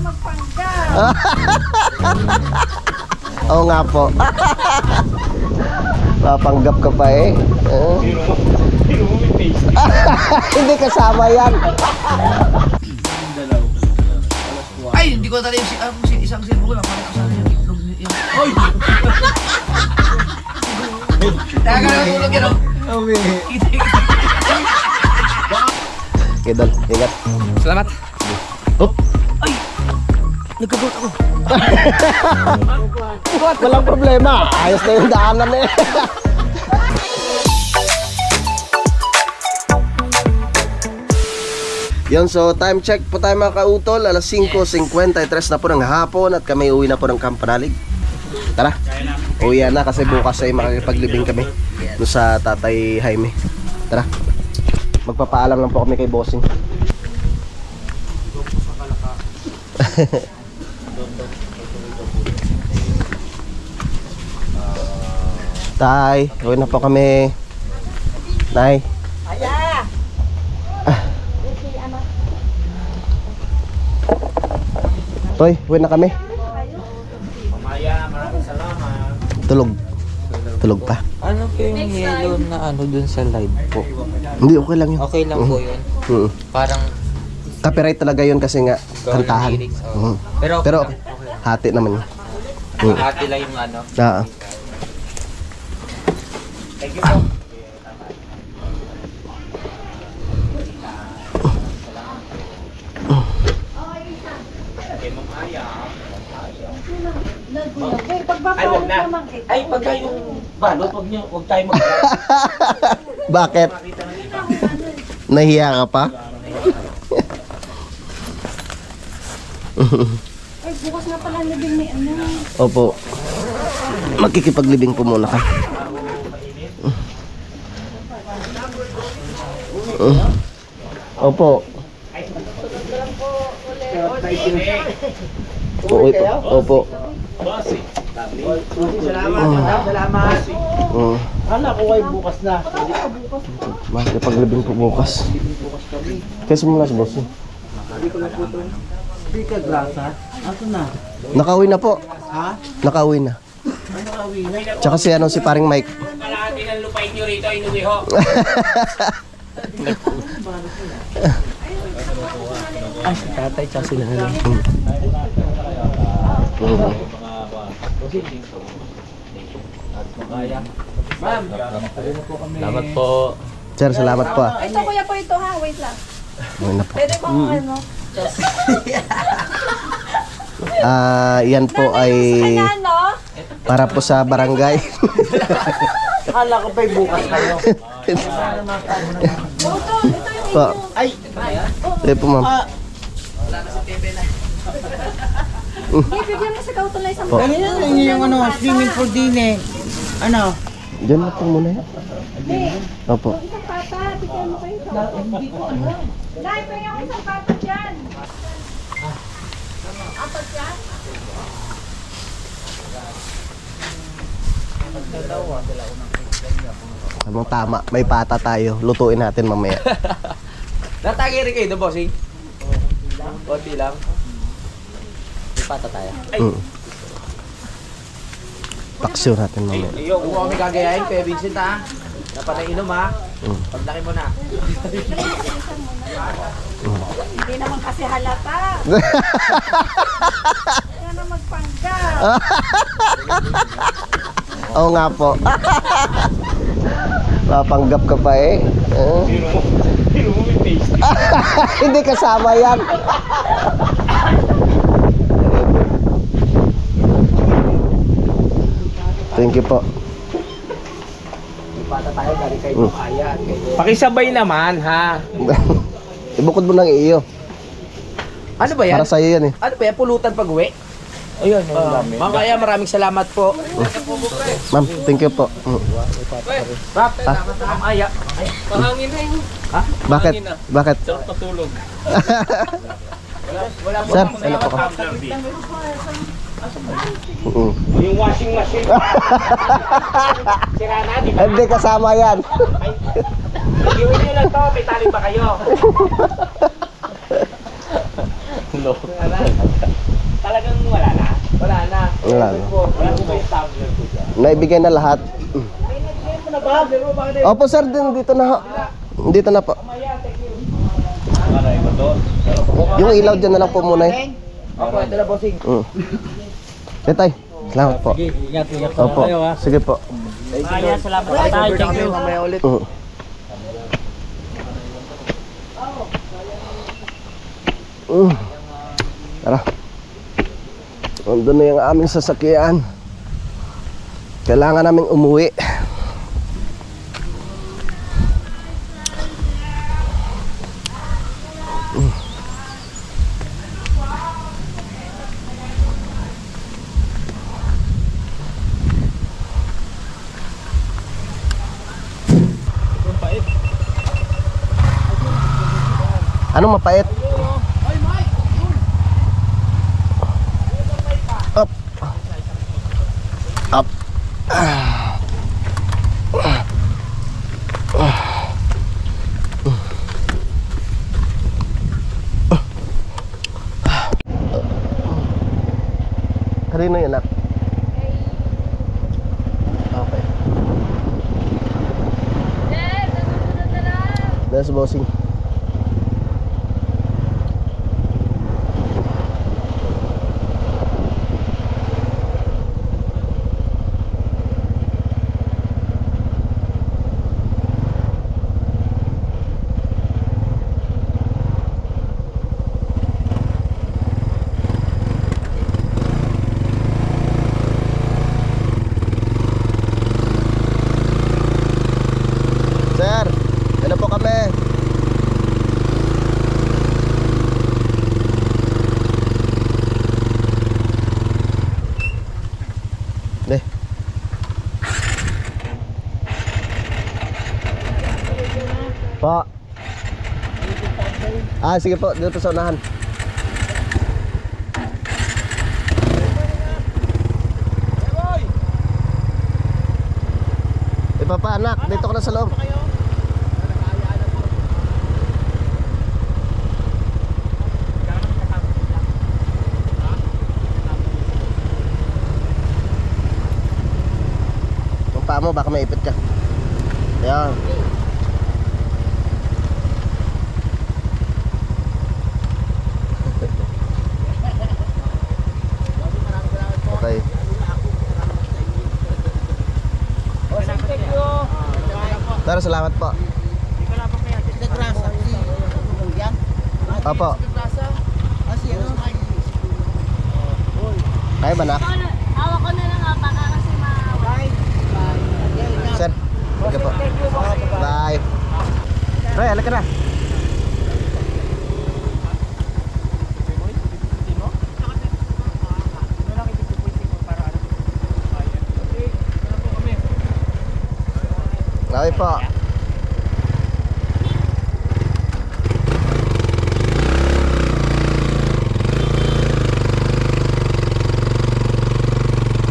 magpanggap. Oo nga po. Papanggap ka pa eh. Hindi kasama yan. Ay, hindi ko tala yung isang silbo ko lang. Parang kasama yung itlog niya. Oy! Kaya ka na tulog yan, oh. Okay, Dol. Ingat. Salamat. Oop. Ay! Nagkagot ako. Walang problema. Ayos na yung daanan eh. Yun, so time check po tayo mga kautol. Alas 5:53 na po ng hapon at kami uwi na po ng Kampanalig. Tara, uwi na kasi bukas ay makikipaglibing kami no sa Tatay Jaime. Tara, magpapaalam lang po kami kay Bossing. Tay, uwi na po kami. Nay. Toy, uwi na kami. Mamaya, maraming salamat. Tulog. Tulog pa. Ano po yung yellow na ano dun sa live po? Hindi, okay lang yun. Okay lang po yun. Parang Copyright talaga yun kasi nga kantahan. lyrics, Pero, Pero hati naman yun. ate lang yung ano. Oo. Thank you po. Ay, wag na. Ay, pagka yung balot, wag tayo mag- Bakit? Nahiya ka pa? Ay, bukas na pala libing ni ano. Opo. Makikipaglibing po muna ka. Opo. Opo. Salamat. Hala ko ay bukas na. Makikipaglibing po bukas. Kasi muna si boss. Hindi ka grasa. Ato na. Nakauwi na po. Ha? Nakauwi na. Tsaka si ano si paring Mike. Kalahati ng lupain nyo rito, inuwi ho. Ay, si tatay tsaka si nanay. Ma'am, Salamat po. Sir, salamat po ah. Ito kuya po ito ha, wait lang. Ayun na po. Pwede bang ano? Yan po ay Kanya no? para po sa barangay. akala ko pa'y bukas kayo. Ito yung Po. Ay, Ito po ma'am. bibigyan mo sa kautulan isang Po. ganyan lang yung ano, swimming pool din eh. Ano? Diyan na po muna yan. Opo. isang pata, bigyan mo kayo sa hindi ko ano. Dahil pa yung isang pata dyan. Apat yan? Tamang tama. May pata tayo. Lutuin natin mamaya. Natagi rin kayo doon, bossing? Konti lang. May pata tayo. Paksiw natin mamaya. Iyo, kung kami gagayahin, Kuya Vincent ha. Napanainom ha. Pagdaki mo na. Hindi naman kasi halata. Kaya na magpanggap. Oo nga po. Papanggap ka pa eh. Hindi kasama yan. Thank you po. Pata tayo, dari kayo kaya. Pakisabay naman ha. Ibukod mo ng iyo. Ano ba yan? Para sa'yo yan eh. Ano ba yan? Pulutan pag uwi? Ayun, Ma'am Kaya, maraming salamat po. Ma'am, thank you po. Rap, Ma'am Aya. Pahangin na yun. Ha? Bakit? Bakit? Sarap patulog. Wala po. Sir, ano po ka? Yung washing machine. Sira na, di ba? Hindi kasama yan. Iwan nyo lang to, may tali ba kayo? No. Talagang wala na? Wala na. Wala na. Wala po ba yung tablet ko siya? Naibigay na lahat. Opo sir, dito na ho. Dito na po. Maray mo doon. Yung ilaw dyan na lang po muna eh. Opo, ito na bossing. Tay, salamat po. Ingat Opo, sige po. Salamat tayo. Thank you. Mamaya ulit. Tara. Nandun na yung aming sasakyan. Kailangan naming umuwi. Anong mapait? Up. Up. Kanino yan, anak? Okay. That's bossing. Sir, ano po kami? Deh. Po. Sige po, dito sa unahan. Papa, anak, dito ka na sa loob. Yung paa mo, baka maipit ka. Ayan. Okay. Tara, salamat po. Opo. Kaya ba, nak? Awa ko na lang baka kasi maaway. Sir, sige po. Bye. Roy, halika na. Okay po.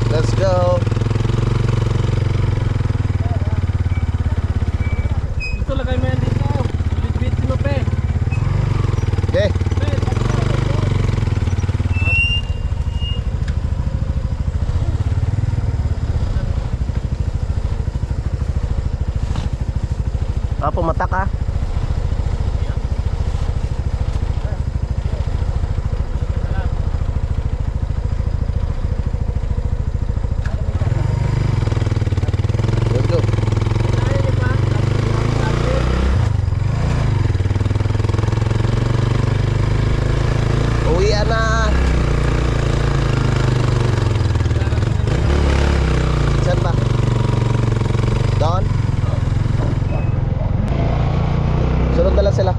Let's go. Ito lagay mo yan dito. Bit-bit mo pe. Okay. Pumatak ka. Let's go. Uwian na. Saan ba? Doon? Sunod na lang sila.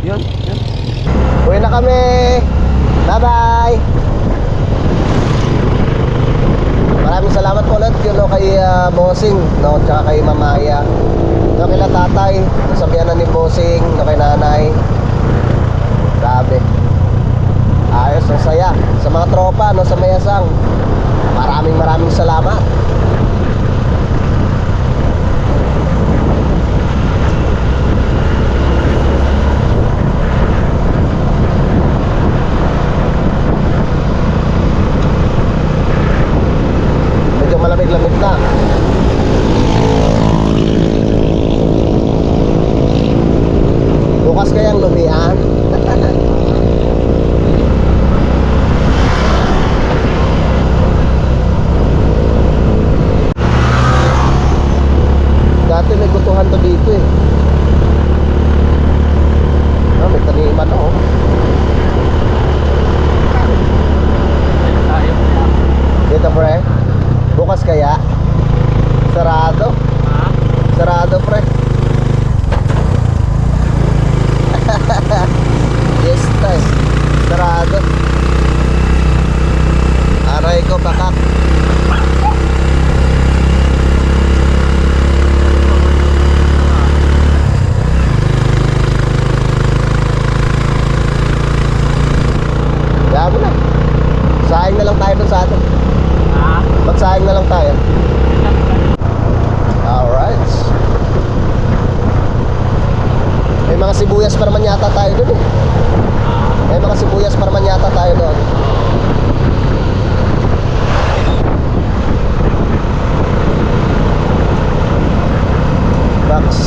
Yun. Uwi na kami. Bye-bye. Maraming salamat po ulit yun, no, kay Bossing, no, tsaka kay Mamaya, no, kay tatay, nasabihan na ni Bossing, no, kay nanay. Grabe. Ayos, ang saya. Sa mga tropa, no, sa Mayasang, maraming salamat.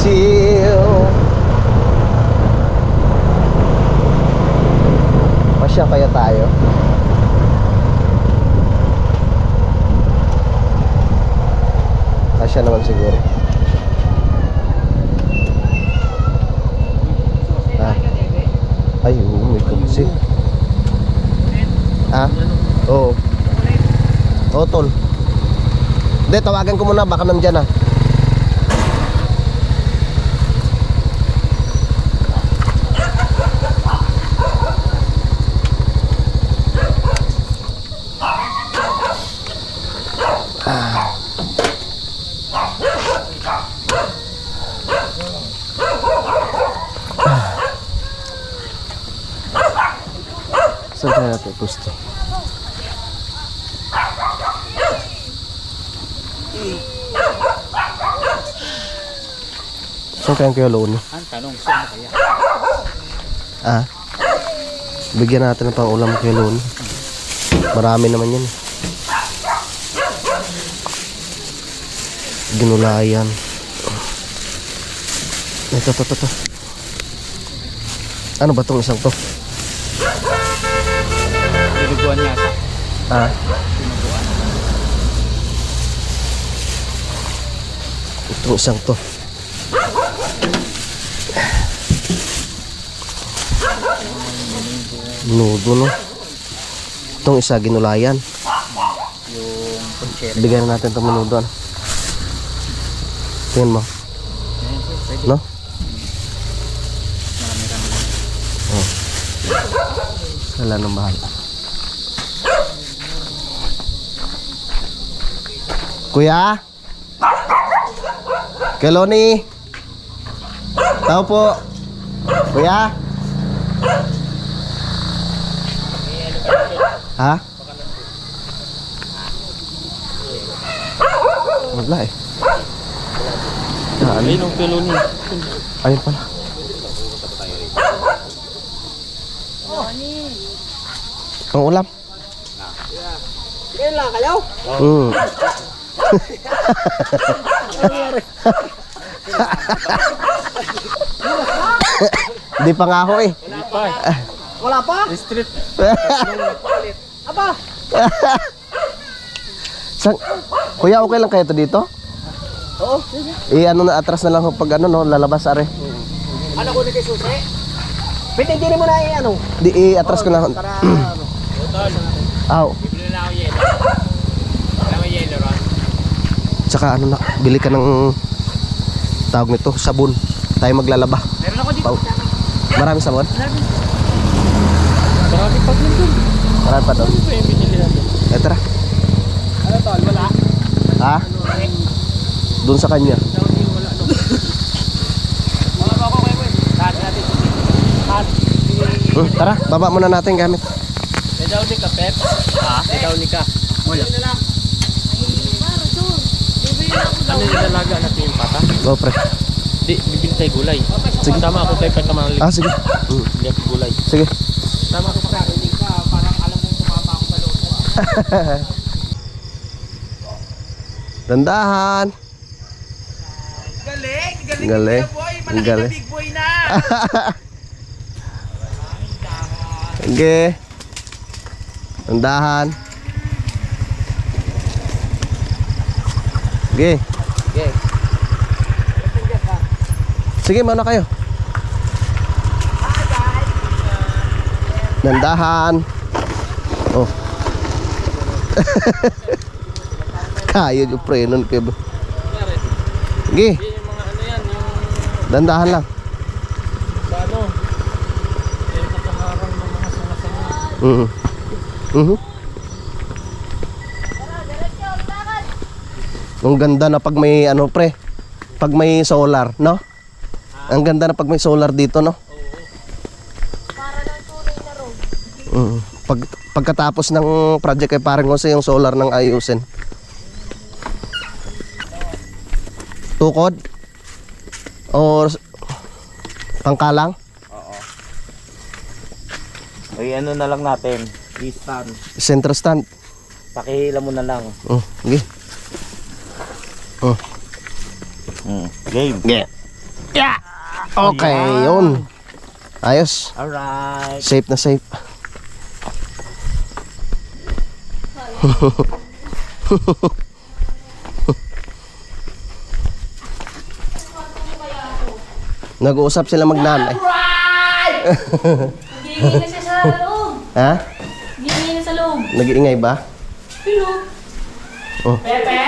chill. Pasya kaya tayo? Pasya naman siguro. Ay, may kutsi. Oo. Oo, tol. Hindi, tawagan ko muna. Baka nandyan Saan kaya natin gusto? Saan kaya Kuya Loni? Ang tanong, saan kaya? Bigyan natin ng pang-ulam Kuya Loni. Marami naman yan. Ginulayan. Ito. Ano ba tong isang to? Dinuguan niya. Itong isang to. Nudo, no? Itong isa ginulayan. Yung punchero. Bigyan natin itong menudo. Tingnan mo. No? Oh. Wala nang bahala. Kuya? Keloni? Tao po. Kuya? Ha? Wala eh. Ayun ang peloni. Ayun pala. Pang ulam. Kailan lang kayo? Di pa nga ako eh. Wala pa? Street. Aba! Kuya, okay lang kayo to dito? Oo. Ano na, atras na lang ako pag ano no, lalabas are. Ano ko ni kay Susi? Pwede hindi mo na ano? Di atras ko na. Para Aw. Bibili na ako yelo. Wala may yelo ron. Tsaka ano na, bili ka ng tawag nito, sabon. Tayo maglalaba. meron ako dito. Marami sabon? Marami pa din dun. Marami pa doon. Ito yung binili natin. Tara. Ano tol? Wala? Ha? Doon sa kanya. Mga bako kayo mo eh. Lahat natin. Tara, baba muna natin gamit. May daw ni ka, Pep. May daw ni ka. Wala. Ano yung dalaga natin yung pata? Go pre. Di, bibili tayo gulay. Sige. Tama ako tayo pagkamali. Sige. Bibili ako gulay. Sige. Tama ako pagkarinig ka. Parang alam mo tumama ako sa loob ko. Dandahan. Galing! Galing. Boy! Ang galing. Big boy na! Sige. Dandahan. Sige. Okay. Sige, mauna kayo. Dandahan. Oh. Kaya yung prenon kayo. Sige. Yung mga ano yan, yung Dandahan lang. sa ano. Yung kataharang ng mga sungasan. Ang ganda na pag may ano pre, pag may solar, no? Ang ganda na pag may solar dito, no? Para lang tunay na road. Pagkatapos ng project ay parang kasi yung solar ng ayusin. Tukod? Or pangkalang? Ay, ano na lang natin. I-stand. Center stand. Pakihila mo na lang. Sige. Game. Yeah. Yeah! Okay, yun. Ayos. Alright. Safe na safe. Nag-uusap sila magnanay. Giingay na siya sa loob. Ha? Giingay na sa loob. Nag-iingay ba? Hello. Oh. Pepe?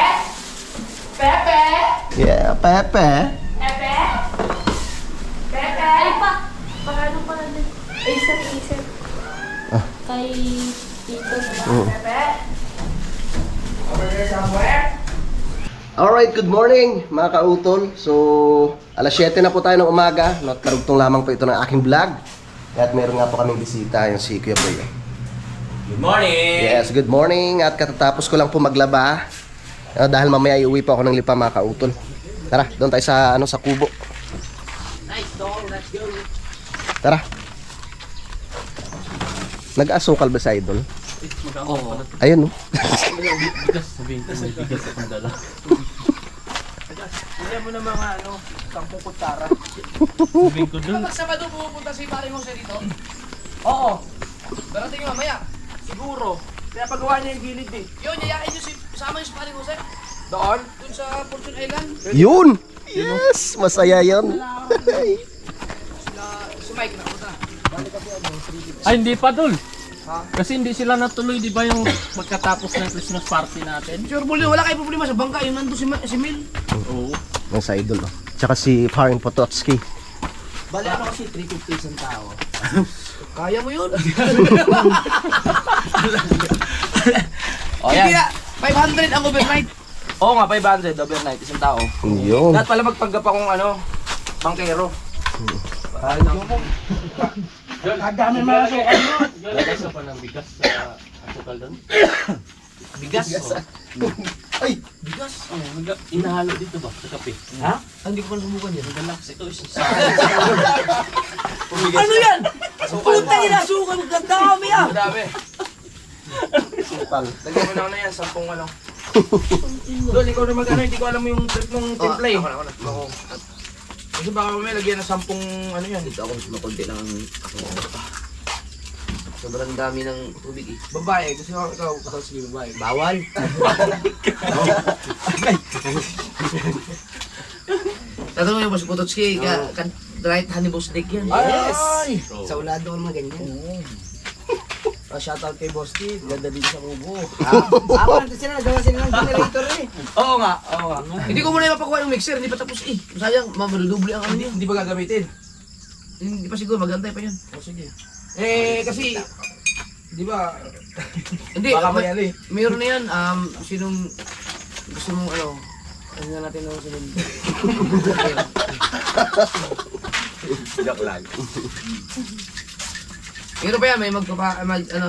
Pepe? Yeah, Pepe. Pepe? Pepe? Ay pa. Pakano pa natin. Isip. Ah. Kay Tito. Mm. Over there somewhere? Alright, good morning mga kautol. So, alas 7 na po tayo ng umaga. Karugtong lamang po ito ng aking vlog. At meron nga po kaming bisita, yung si Kuya Boy. Good morning! Yes, good morning. At katatapos ko lang po maglaba. Dahil mamaya iuwi po ako ng Lipa mga kautol. Tara, doon tayo sa, sa kubo. Nice dog, let's go. Tara. Nag-asukal ba sa idol? Oo. Ayun, no? Hindi mo na mga 10 kutsara. Kapag Sabado pupunta si Paring Jose dito? Oo. Darating yung mamaya. Siguro. Kaya pagawa niya yung gilid eh. Yun, yayain niyo kasama niyo si Paring Jose. Doon? Doon sa Fortune Island. Yun! Yes! Masaya yun. Si Mike nakapunta. Ay, hindi pa dul. Kasi hindi sila natuloy, di ba yung magkatapos ng Christmas party natin? Sure, Bulyo, wala kayo problema sa bangka. Yung nandun si Mil. Oo. Yung sa idol, oh. Tsaka si Paring Pototski. Bali ano kasi 350 isang tao. Kaya mo yun? O Hindi yan. na, 500 ang overnight. Oo nga, 500 overnight, isang tao. Yun. Dapat pala magpanggap akong bangkero. Kagami mga sukal mo. Lagay ka pa ng bigas sa asukal doon. Bigas. Ay! Bigas. Inahalo dito ba sa kape? Ha? Hindi ko pa nasubukan yan. Relax, ito is Ano yan? Puta yun na sukal. Gandami ah. Madami. Sukal. Lagyan mo na yan, 10 Doon, ikaw na hindi ko alam yung trip ng timpla eh. Ako. Kasi baka mamaya lagyan ng 10 yan. Dito ako mas makunti lang ako. Sobrang dami ng tubig eh. Babae, kasi ikaw sige babae. Bawal. Tatanungin mo si Pototski, right honey boss dick yan. Yes! Sa ulado naman ganyan. Shoutout kay Boss Kid, ganda din sa kubo. Awan, sila nagawa sila ng generator eh. Oo nga. Hindi ko muna mapakuha yung mixer, hindi pa tapos eh. Sayang, mamadudubli ang niya. Hindi pa gagamitin. Hindi pa siguro, magantay pa yun. O sige. Kasi, di ba? Hindi, mayroon na yan. Sinong gusto mong ano na natin ang sunod. Joke lang. Pero pa yan, may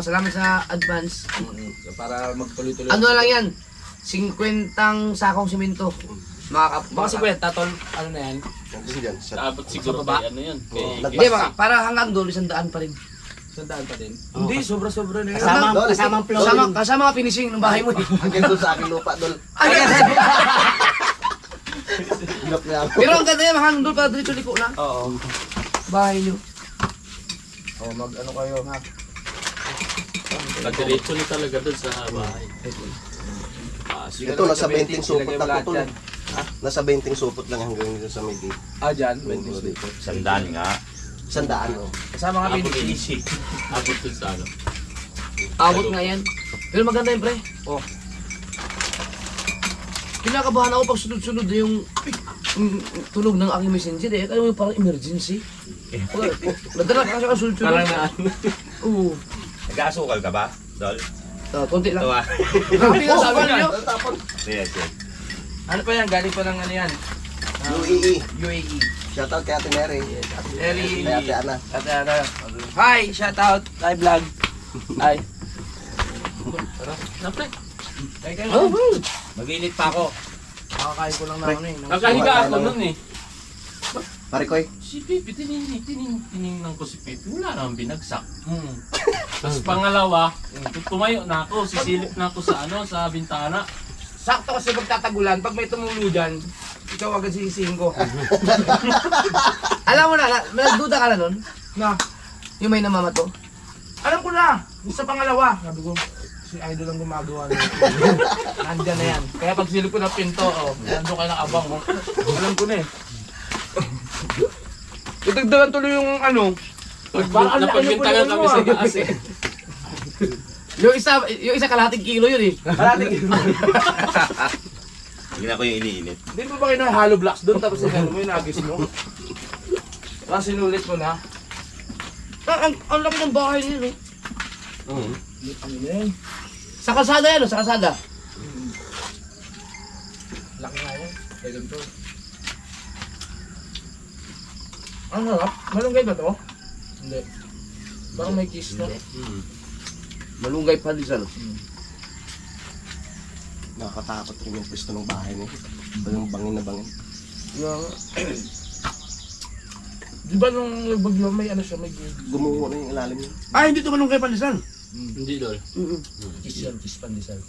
salamat sa advance. Para magtuloy-tuloy. Ano na lang yan? 50 sakong simento. Baka si Kuya, tatol, ano na yan? Dapat siguro kay ano yun. Hindi, para hanggang doon, 100 pa rin. 100 pa din. Hindi, sobra-sobra na yun. Kasamang Kasama ang finishing ng bahay mo eh. Hanggang doon sa aking lupa, dol. Hirap na ako. Pero ang ganda yan, hanggang doon para diretso liko na. Oo. Bahay nyo. Kayo ha. Padiretso ni talaga doon sa bahay. Ito, nasa 20 supot na to, tol. Nasa 20 supot lang hanggang dito sa may gate. Dyan. 20 supot. Sandaan nga. 100, oh. Kasama nga Abot finishing. easy. Abot dun sa ano. Abot nga yan. Pero maganda yun, pre. Kinakabahan ako pag sunod-sunod na yung tunog ng aking messenger eh. Kaya mo yung parang emergency. Nadala ka kasi ka sunod-sunod. Parang na ano. Oo. Nag-aasukal ka ba, Dol? Konti lang. Ito ah. Grabe nga sabi niyo. Yes. Ano pa yan? Galing pa ng ano yan? UAE. UAE. Shoutout kay Ate Mary. Very. Kay Ate Ana. Hi! Shoutout! Hi vlog! Hi! Napre. Mag-init pa ako. Nakakain ko lang na ano eh. Nakahiga ako nun eh. Pare Koy. Si Pipi, tinignan ko si Pipi. Wala namang binagsak. Tapos pangalawa, tumayo na ako, sisilip na ako sa sa bintana. Sakto kasi pagtatagulan, pag may tumulo dyan, ikaw agad sisihin ko. Alam mo na, nagduda ka na nun? Na? Yung may namamato? Alam ko na! Yung sa pangalawa. Sabi ko, si Idol ang gumagawa nito. Nandiyan na yan. Kaya pag silip ko ng pinto, nandun kayo nakabang mo. Alam ko na eh. Itagdagan tuloy yung ano. Napagbintangan kami sa gas eh. Yung isa kalahating kilo yun eh. Kalahating kilo. Hindi na ko yung iniinit. Di ba kayo na hollow blocks doon tapos yung mo yung nagis mo? Tapos sinulit mo na. Ang laki ng bahay niyo, no? Sa kalsada yan, no? Sa kalsada. Laki nga yan. Kaya ganito. Ang harap? Malunggay ba to? Hindi. Parang may kiss, no? Malunggay pa din saan. Nakakatakot rin yung pwesto ng bahay niya. Yung bangin na bangin. Di ba nung nagbagyo may ano siya, may gate? Gumuho na yung ilalim niya. Ah, hindi ito malunggay pandesal. Hindi dol. Kiss yan, kiss pandesal.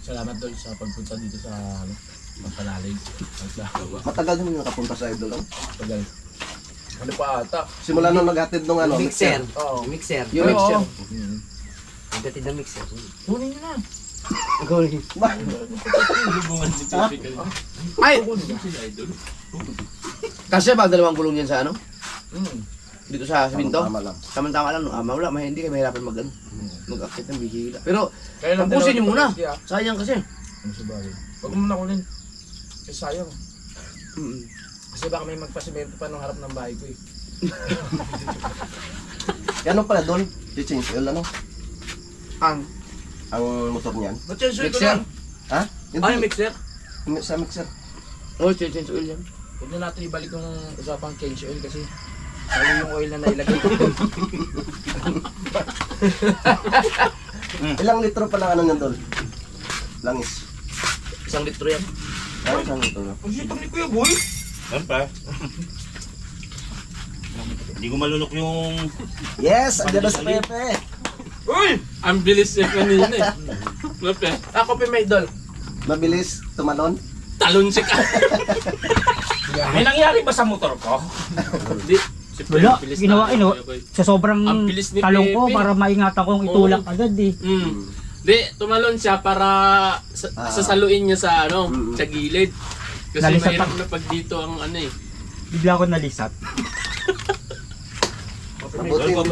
Salamat Dol sa pagpunta dito sa Magpalalig. Matagal naman yung nakapunta sa Idol. Tagal. Ano pa ata? Simula nung naghatid nung ano, Mixer. Oo. Mixer. Yung mixer. Pagdating ng mixer. Kunin nyo na. Hubungan si Pepe ka. Ay! Si Idol. Kasi ba dalawang gulong yan sa ano? Dito sa binto? Tama lang. Tama-tama lang. Wala, hindi kayo mahirapan mag-akit ng bihila. Pero, tapusin nyo muna. Sayang kasi. Ano sa bagay? Huwag mo muna kunin. Kasi sayang. Kasi baka may magpasimento pa nung harap ng bahay ko eh. Yan pala doon, change oil ano? Ang motor niyan. mixer? Ha? Ay, mixer? Sa mixer. Oh, change oil yan. Huwag na natin ibalik yung usapang change oil kasi lalo yung oil na nailagay ko. Ilang litro pa lang ano niyan doon? Langis. 1 litro yan. Ay, isang litro na. Ang sipag ni Kuya Boy. Ano pa? Hindi ko malunok yung... Yes! Andiyan na si Pepe! Uy! Ang bilis niya kanina eh. Pepe, Ako pa may Idol. Mabilis tumalon. talon si ka. May nangyari ba sa motor ko? Hindi. Si Pepe, Wala, bilis ginawa na, ino. Kuya Boy. Sa sobrang Ang bilis ni talong ko Pepe. para maingatan kong itulak agad eh. Di, tumalon siya para sasaluin niya sa ano, sa gilid. Kasi Nalisat mahirap ako. na pag dito ang ano eh. Bigla ko nalisat. Mabuti yung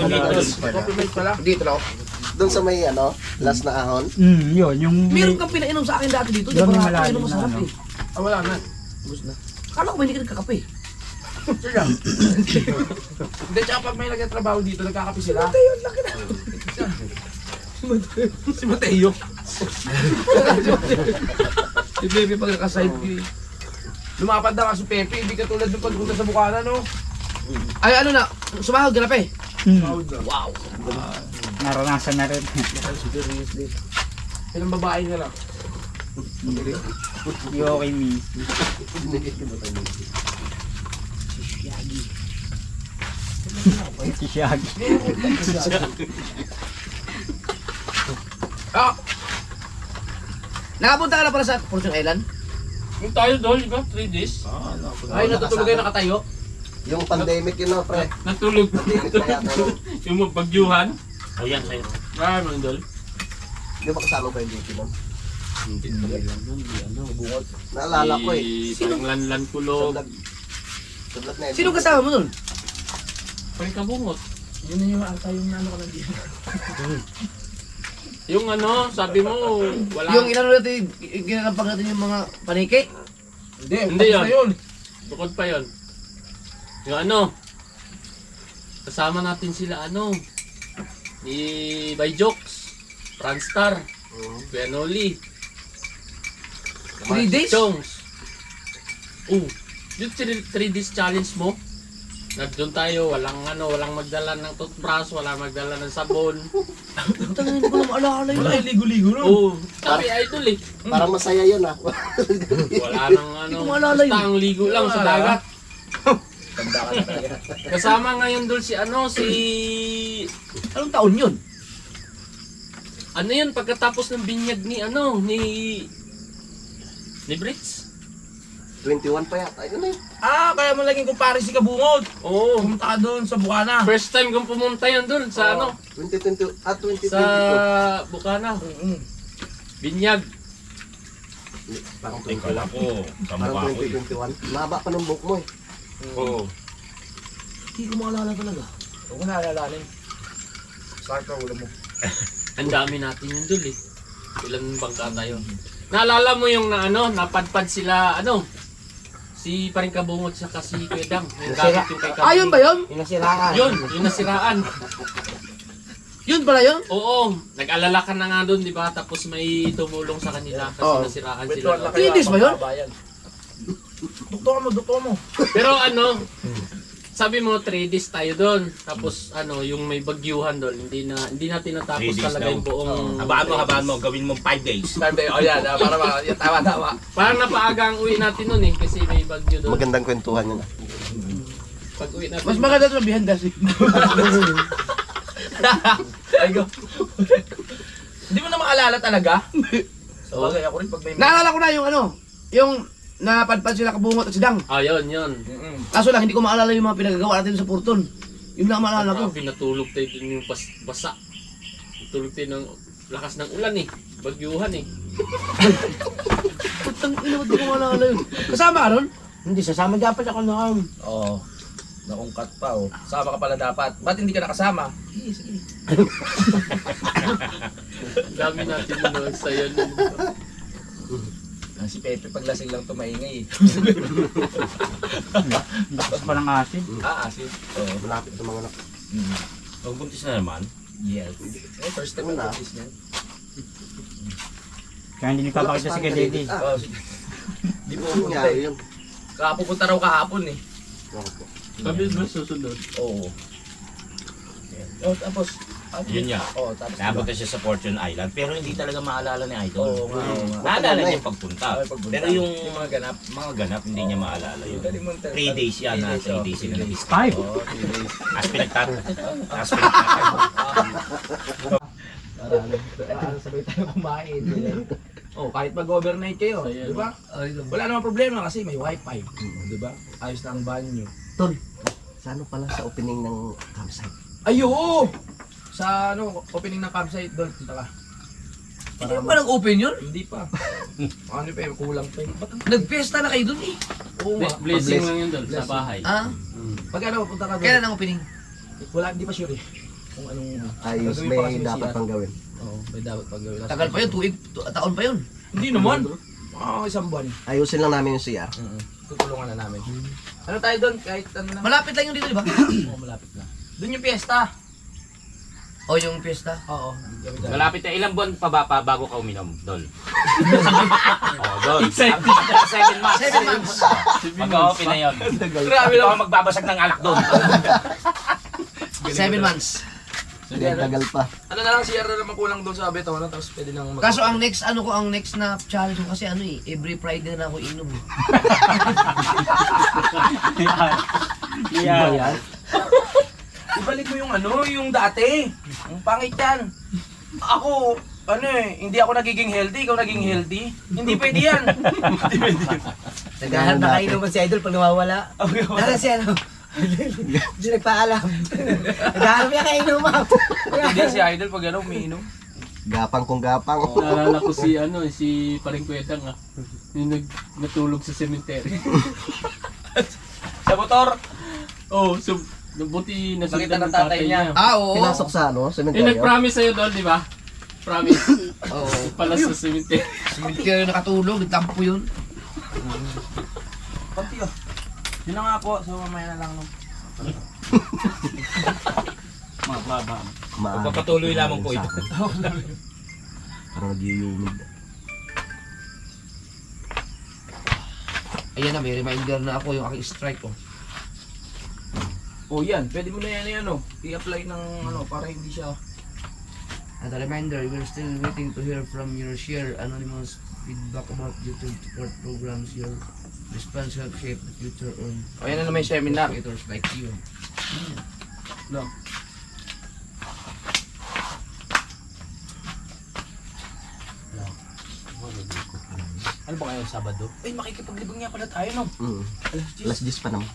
Compliment pala. Dito lang. doon sa may ano, last na ahon. Yun, yung Meron kang pinainom sa akin dati dito. Di Doon ba yung nga malalim pinainom na masarap ano. eh. Ah, wala na. Ubus na. Kala ko ba hindi ka nagkakape? Sila. Hindi, tsaka pag may nagtatrabaho dito, nagkakape sila. Si Mateo, laki na. Si Mateo. Si Pepe pagkakaside ko eh. Lumapad na ka si Pepe, hindi ka tulad ng pagpunta sa Bukana, no? Ay, ano na, sumahod ka na, Pe? Wow. naranasan na rin. Seriously. Ilang babae niya lang. You okay me? Si Shaggy. Ah! Nakapunta ka na pala sa Fortune Island? Yung tayo doon, di ba? 3 days. Ay, natutulog kayo nakatayo? Yung pandemic yun no, pre. Natulog. Kaya tulog. Yung magbagyuhan. O yan, sa'yo. Ah, mga dol. Di ba kasama pa yung duty mo? Hindi ano. Bukod. Naalala ko eh. Parang lanlan kulog. Sablat na yun. Sino kasama mo nun? Parang kabungot. Yun na yung ata yung ano ka lang dito. Yung ano, sabi mo, wala. Yung inano natin, ginanampang natin yung mga paniki? Hindi yun. Bukod pa yun. Yung ano, kasama natin sila ano, ni Byjokes, Franstar, Pianoli, 3 days? Chongs. Oh, yung 3 days challenge mo, nandun tayo, walang magdala ng toothbrush, walang magdala ng sabon. Tangin, hindi ko na maalala yun. Ay, ligo-ligo no? Oo, sabi idol eh. Parang masaya yun ah. Wala nang ano, ko maalala yun. basta ang ligo lang sa dagat. Tanda ka na talaga. Kasama ngayon dul si ano, si... Anong taon yun? Ano yun, pagkatapos ng binyag ni Brits? 21 pa yata. Ayun na yun. Kaya mo laging kumpare si Kabungod. Oo. Pumunta ka doon sa Bukana. First time kong pumunta yan doon sa 2022. sa 2022. Bukana. Binyag. Parang Ay, kala ko. Parang Kamukha ko eh. 2021. Mahaba pa ng buhok mo eh. Oo. Hindi ko maalala talaga. Huwag ko naalalanin. Sakit ka ulo mo. Ang dami natin yun doon eh. Ilan bangka tayo. Naalala mo yung napadpad sila, si Paring Kabungot sa si Kuya Dang. Yung gamit yung kay Kabungot. Yun ba yun? Yung nasiraan. Yung nasiraan. Yun pala yun? Oo, nag-alala ka na nga doon, di ba? Tapos may tumulong sa kanila kasi nasiraan sila. Tidis ba yun? Doktor mo. Pero sabi mo 3 days tayo doon. Tapos yung may bagyuhan doon, hindi natin natapos 3 days talaga daw. yung buong Habaan mo. Gawin mo 5 days. Tama. Parang napaaga ang uwi natin noon eh kasi may bagyo doon. Magandang kwentuhan yun. Pag uwi natin. Mas maganda ito sabihan kasi. Ay, go. Hindi mo na maalala talaga? Sabagay ako rin pag may... Naalala ko na yung napadpad sila Kabungot at si Dang. Yun. Kaso lang, hindi ko maalala yung mga pinagagawa natin sa Purton. Yun lang maalala ko. Pinatulog tayo dun yung basa. Natulog tayo ng lakas ng ulan eh. Bagyuhan eh. Putang ina, hindi ko maalala yun. Kasama ka nun? Hindi, sasama dapat ako noon. Oo. Naungkat pa Sama ka pala dapat. Ba't hindi ka nakasama? Sige. Ang dami natin nun sa yan. Si Pepe paglasing lang tumaingay. Tapos pa ng asin. Asin. Malapit sa mga anak. Huwag buntis na naman. Yes. First time na buntis niyan. Kaya hindi niyo papakita si Kadede. Di po Ano nangyari yun? Kapupunta raw kahapon eh. Sabi ba susunod? Oo. Tapos. Yun nga. Tapos. Napunta siya sa Fortune Island, pero hindi talaga maalala ni Idol. Oo nga. Naalala niya yung pagpunta. Pero yung mga ganap. hindi niya maalala yun. 3 days yan, 3 days sila nag-stay. 5. 3 days. As pinagtatay. Para sabay tayo kumain. Kahit mag-overnight kayo, di ba? Wala namang problema kasi may wifi. Di ba? Ayos na ang banyo. Tol, sa pala sa opening ng campsite? Ayo! Sa opening ng campsite doon, punta ka. Hindi pa nag-open yun? Hindi pa. Kulang pa yun. Nag-fiesta na kayo doon eh. Oo nga. Blessing lang yun doon sa bahay. Pag punta ka doon. Kailan ang opening? Wala, hindi pa sure eh. Kung anong... Ayos, gagawin pa kasi may dapat siya. pang gawin. Oo, may dapat pang gawin. Tagal pa yun, taon pa yun. Hindi naman. Isang buwan. Ayusin lang namin yung CR. Tutulungan na namin. Ano tayo doon? Kahit ano naman. Malapit lang yun dito, di ba? Oo, malapit na. Doon yung fiesta. Yung fiesta? Oo. Malapit na ilang buwan pa ba bago ka uminom, Dol? Dol. 7 months. 7 months. Mag-open na yun. Grabe Ako magbabasag ng alak doon. 7 months. Tagal pa. Ano na lang, CR na naman kulang doon sa Beto, tapos pwede nang Kaso ang next na challenge ko kasi every Friday na ako inom. Yeah. Ibalik mo yung dati. Ang pangit yan. Ako, hindi ako nagiging healthy, ikaw naging healthy. Hindi pwede yan. Naghahanap na kayo naman si Idol pag nawawala. Dara si Hindi nagpaalam. Naghahanap niya kayo naman. Hindi si Idol pag umiinom. Gapang kung gapang. Naalala ko si Paring Kuya Dang yung natulog sa cemetery. Sa motor. So buti Nakita nasundan ng ng tatay tatay niya. niya. Oo. Pinasok sa cemetery. Nag-promise sa'yo doon, di ba? Promise. Oo. Pala sa cemetery. Hindi nakatulog, tampo yun. Pati Yun na nga po, so mamaya na lang Pagpapatuloy lamang po ito. Parang nag-iumid. Ayan na, may reminder na ako yung aking strike yan, pwede mo na yan i-apply ng para hindi siya. As a reminder, we're still waiting to hear from your share anonymous feedback about YouTube support programs. Your response help shape the future on ayan na naman yung seminar creators like you. Ano ba kayo, Sabado? Ay, makikipaglibang nga pala tayo, no? Alas 10 pa naman.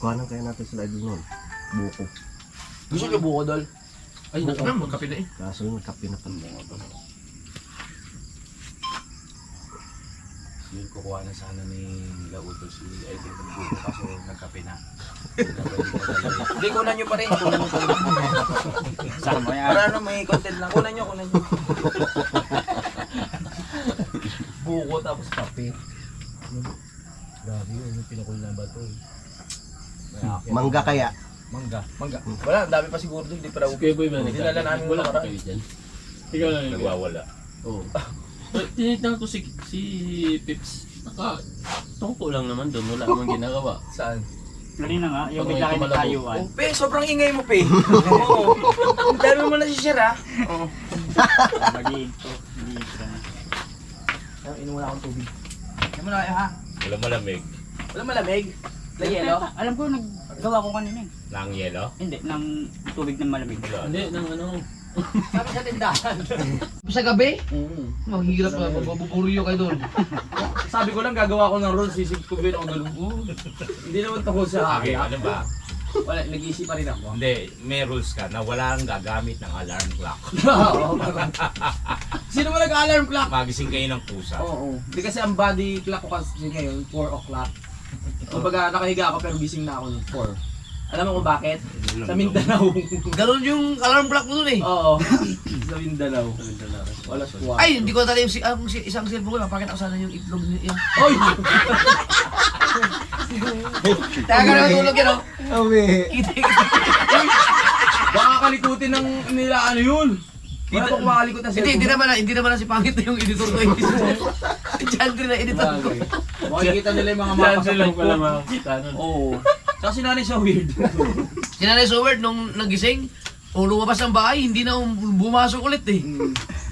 Kuhanan kaya natin sila idol nun. Buko. Gusto nyo buko, Dol? Ay, naku, magkape na eh. Kaso yung kape na pala. Yun, kukuha na sana ni Lauto si Edwin ng buko kaso nagkape na. Hindi, kunan nyo pa rin. Kunan nyo pa rin. Saan mo yan? Para ano, may content lang. Kunan nyo. Buko tapos kape. Grabe yun, yung pinakul na ba ito eh. Mangga kaya. Mangga. Wala, ang dami pa siguro doon. Hindi pa daw. Kuya Boy ba? Dinala namin Wala nakaraan. ka kayo dyan. Ikaw lang yun. Nagwawala. Oo. Tinitignan ko si Pips. Tungko lang naman doon. Wala namang ginagawa. Saan? Kanina nga, yung Pag may bigla kayo tumalabo. tayuan. Oh, Pe, sobrang ingay mo, Pe. Oo. Ang dami mo na si Sir, ha? Oo. Mag-iinto. Mag-iinto. Inom mo na akong tubig. Inom mo na kayo, ha? Wala malamig. Wala malamig. Na yelo. Alam ko, naggawa ko kanina eh. Nang yelo? Hindi, ng tubig ng malamig. Hindi, nang ano. Sabi sa tindahan. Sa gabi? Maghihirap pa, mabuburyo kayo doon. Sabi ko lang, gagawa ko ng rolls, sisig ko bin ako galong. Hindi naman tungkol sa Okay, akin. ano ba? Wala, nag-iisip pa rin ako. Hindi, may rules ka na walang gagamit ng alarm clock. Sino ba nag-alarm clock? Magising kayo ng pusa. Oo. Hindi kasi ang body clock ko kasi ngayon, 4 o'clock. Kumbaga, nakahiga ako pero gising na ako ng 4. Alam mo kung bakit? Sa Mindanao. Ganun yung alarm clock mo dun eh. Oo. Sa Mindanao. Wala squad. Ay, hindi ko tala yung isang cellphone ko. Napakita ko sana yung itlog niya. Oy! Kaya ka naman tulog yan, oh. Baka kalikutin ng nila ano yun. Wala pa kumakalikot na Hindi naman na si Pangit na yung editor ko. Si Chandri na editor ko. Makikita nila yung mga mapa sa Diyan lang pala Facebook. makakita nun. Oo. Tsaka si nanay siya weird. Si Nanay Soward nung nagising, lumabas ng bahay, hindi na bumasok ulit eh.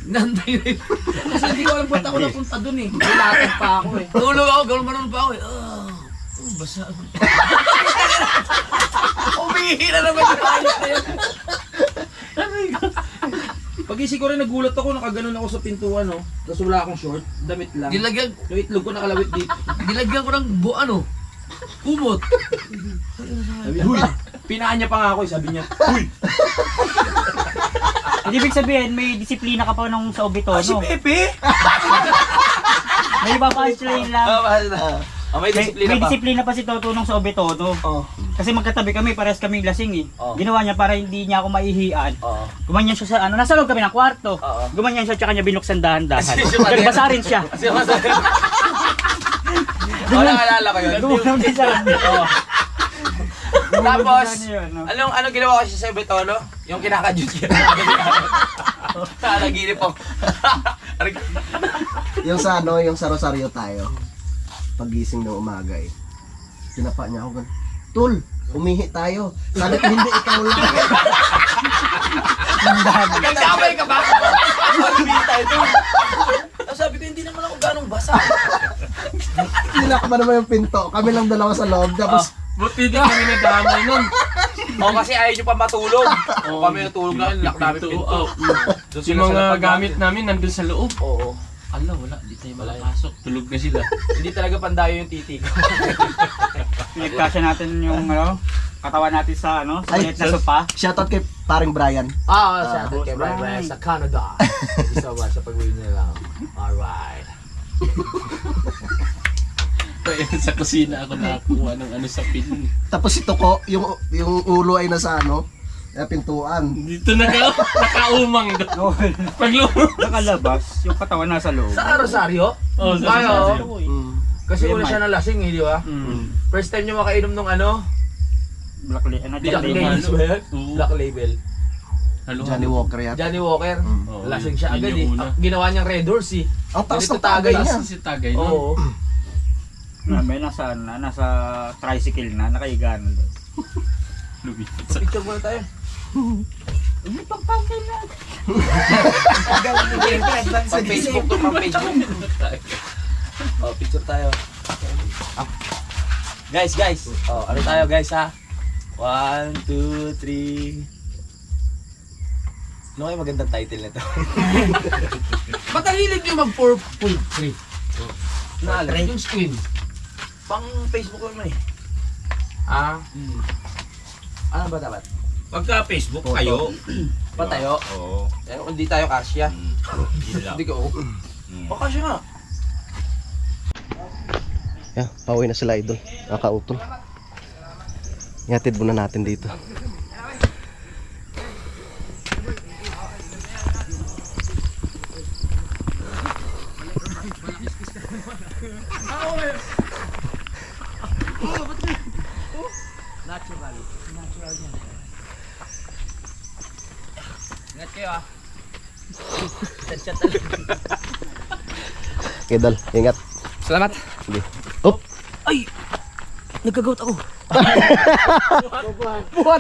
Nantay na yun. Kasi hindi ko alam ba't ako napunta dun eh. Nilatag pa ako eh. Tulog ako, gano'n manon pa ako eh. Basa ako. Umihi na naman yung ayos na yun. Pag-isip ko rin nagulat ako, nakaganon ako sa pintuan no. Tapos wala akong short, damit lang. Nilagyan, Yung itlog ko nakalawit dito. nilagyan ko ng kumot. Sabi, huy! Pinaan niya pa nga ako eh, sabi niya, huy! Hindi ibig sabihin, may disiplina ka pa nung sa obito, Si no? Pepe! May ipapa-explain lang. May disiplina May pa. disiplina pa si Toto nung sa obito, no? Oo. Kasi magkatabi kami, parehas kaming lasing eh. Oh. Ginawa niya para hindi niya ako maihian. Oo. Gumanyan siya sa ano, nasa loob kami ng kwarto. Oo. Gumanyan siya, tsaka niya binuksan dahan-dahan. Kasi siya- Nagbasa rin siya. Kasi masaya. Oo, naalala ko yun. Gumanyan siya. Oo. Tapos, Yun, no? anong ginawa ko sa Betono? Yung kinakadyut ko. Naginip ako. Yung sa ano, yung sa Rosario tayo. Pagising ng umaga eh. Tinapa niya ako ganun. Tul, umihi tayo. Sabi ko hindi ikaw lang. Nagkamay ka ba? Sabi tayo doon. Sabi ko, hindi naman ako ganong basa. Tinakpa naman yung pinto. Kami lang dalawa sa loob. Tapos Buti di kami nadamay nun. O kasi ayaw nyo pa matulog. O kami natulog na, lock namin pinto. Doon Yung sila sa mga lapag gamit namin. namin nandun sa loob. Oo. Ala, wala. Di tayo makapasok. Tulog na sila. Hindi talaga pandayo yung titi ko. Pinagkasya natin yung ano, katawan natin sa ano, sa Ay, maliit na sopa. shoutout kay paring Brian. Sa atin kay Brian sa Canada. Isa ba sa pag-uwi nila? Alright. Kaya sa kusina ako nakakuha ng ano sa pin. Tapos ito ko, yung ulo ay nasa ano, pintuan. Dito nakaumang doon. Pag Nakalabas, yung katawan nasa loob. Sa Rosario? Oh, sa Ay, oo. Rosario. Kasi una siya ng lasing eh, di ba? First time niyo makainom nung ano? Black ano, Black Label. Label ba yan? Oo. Black Label. Halo, Johnny Walker yan. Johnny Walker. Oo. Lasing siya Yun agad yung eh. una. Ginawa niyang Red Doors eh. Ang taas Ganito ng tagay tagay niya. Si Tagay nun. Oo. May nasa tricycle na, nakahiga na doon. Lumipat sa Picture muna tayo. Pag Facebook to, pag Facebook. Oh, picture tayo. Guys. Oh, ano tayo guys ha? 1, 2, 3. Ano kayo magandang title nito? Ba't ang hilig nyo mag 4.3? Naalala. Yung screen. Pang Facebook ko naman eh. Ah, Ano ba dapat? Pagka Facebook kayo. Patayo. Oo. Eh, kung hindi tayo kasya. Yun lang. Hindi ko. O kasya nga. Yan, pauwi na sila idol. Nakautol. Ihatid muna natin dito. Ingat kayo ah. Idol, ingat. Salamat. Sige. Up! Ay! Nagkagout ako.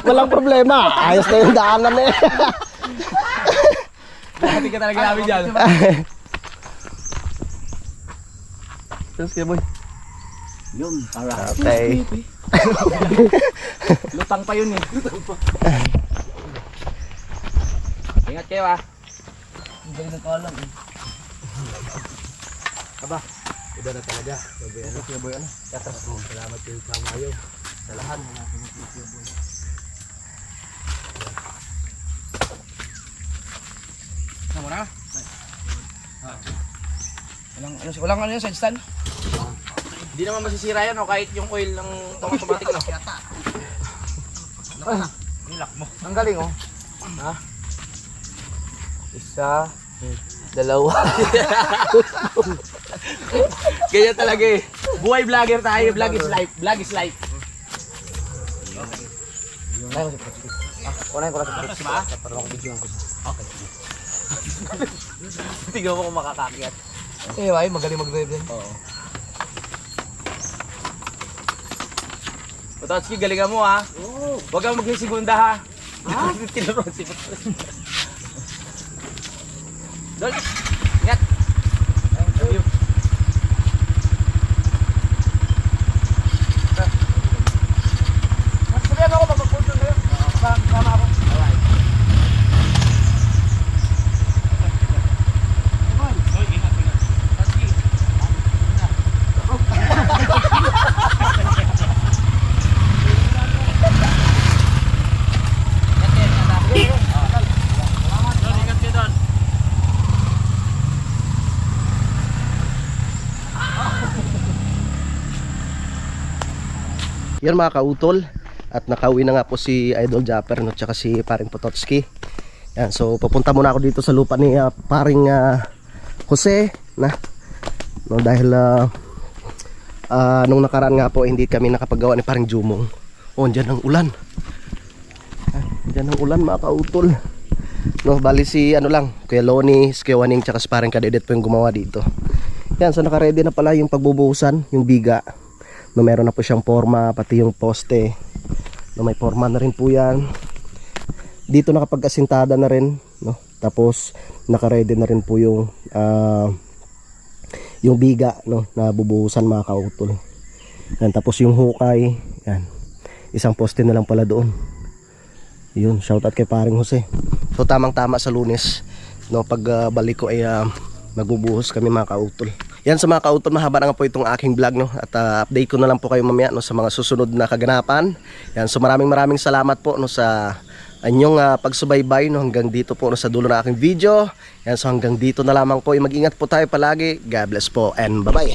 Walang problema. Ayos na yung daanan eh. Dati ka talaga namin dyan. Terus kayo boy. Yun, para. Okay. Lutang pa yun eh. Ingat kayo ah. Ang galing ng kalang eh. Aba, iba na talaga. Boy, ano? Kuya Boy, ano? Yatas mo. Salamat kayo sa mayo. Sa lahat. Ano mo na? Walang ano yun, side stand? Hindi naman masisira yan o kahit yung oil ng automatic no? Ay, nilak mo. Ang galing oh. Ha? Isa, dalawa. Ganyan talaga eh. Buhay vlogger tayo. Vlog is life. Vlog is life. Kunain ko lang sa próxima. Para ako ko. Okay. Tingnan mo kung makakakyat. Eh, ay magaling mag-drive din. Oo. Pototski, galingan mo ha. Huwag kang mag-segunda ha. Ha? Tinuron si Pototski. Dol, ingat. Thank you. Sabihan ako mag-photo na yun. Sama ako. Alright. Yan mga kautol. At nakauwi na nga po si Idol Japper no, tsaka si paring Pototski. Yan, so papunta muna ako dito sa lupa ni paring Jose na no, dahil nung nakaraan nga po hindi kami nakapagawa ni paring Jumong. Oh, dyan ang ulan. Dyan ang ulan mga kautol. No, bali si ano lang, Kuya Loni, Kuya Waning tsaka si paring Kadedet po yung gumawa dito. Yan, so naka-ready na pala yung pagbubuhusan, yung biga. No, meron na po siyang forma, pati yung poste. No, may forma na rin po yan. Dito nakapag-asintada na rin, no? Tapos naka-ready na rin po yung biga, no, na bubuhusan mga kautol. Yan, tapos yung hukay, yan. Isang poste na lang pala doon. Yun, shoutout kay paring Jose. So tamang-tama sa Lunes, no, pag balik ko ay magbubuhos kami mga kautol. Yan sa mga kautol, mahaba na nga po itong aking vlog, no? At update ko na lang po kayo mamaya, no, sa mga susunod na kaganapan. Yan, so maraming salamat po, no, sa inyong pagsubaybay, no, hanggang dito po, no, sa dulo ng aking video. Yan, so hanggang dito na lamang po. Mag-ingat po tayo palagi. God bless po and bye-bye.